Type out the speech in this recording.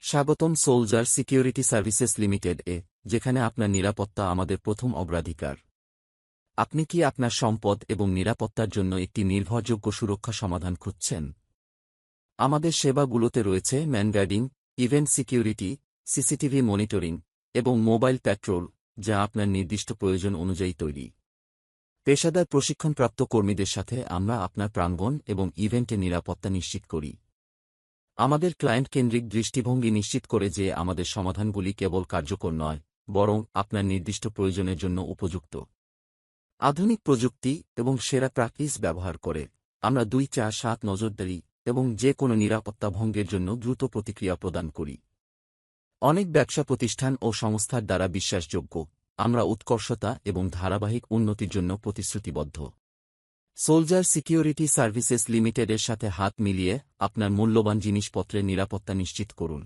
স্বাগতম soldier security services limited এ, যেখানে আপনার নিরাপত্তা আমাদের প্রথম অগ্রাধিকার। আপনি কি আপনার সম্পদ এবং নিরাপত্তার জন্য একটি নির্ভরযোগ্য সুরক্ষা সমাধান খুঁজছেন? আমাদের সেবাগুলোতে রয়েছে ম্যানগার্ডিং, ইভেন্ট সিকিউরিটি, সিসিটিভি মনিটরিং এবং মোবাইল প্যাট্রোল, যা আপনার নির্দিষ্ট প্রয়োজন অনুযায়ী তৈরি। পেশাদার প্রশিক্ষণপ্রাপ্ত কর্মীদের সাথে আমরা আপনার প্রাঙ্গণ এবং ইভেন্টে নিরাপত্তা নিশ্চিত করি। আমাদের ক্লায়েন্ট কেন্দ্রিক দৃষ্টিভঙ্গি নিশ্চিত করে যে আমাদের সমাধানগুলি কেবল কার্যকর নয়, বরং আপনার নির্দিষ্ট প্রয়োজনের জন্য উপযুক্ত। আধুনিক প্রযুক্তি এবং সেরা প্র্যাকটিস ব্যবহার করে আমরা 2-4-7 নজরদারি এবং যে কোনো নিরাপত্তা ভঙ্গের জন্য দ্রুত প্রতিক্রিয়া প্রদান করি। অনেক ব্যবসা প্রতিষ্ঠান ও সংস্থার দ্বারা বিশ্বাসযোগ্য, আমরা উৎকর্ষতা এবং ধারাবাহিক উন্নতির জন্য প্রতিশ্রুতিবদ্ধ। সোলজার সিকিউরিটি সার্ভিসেস লিমিটেডের সাথে হাত মিলিয়ে আপনার মূল্যবান জিনিসপত্রের নিরাপত্তা নিশ্চিত করুন।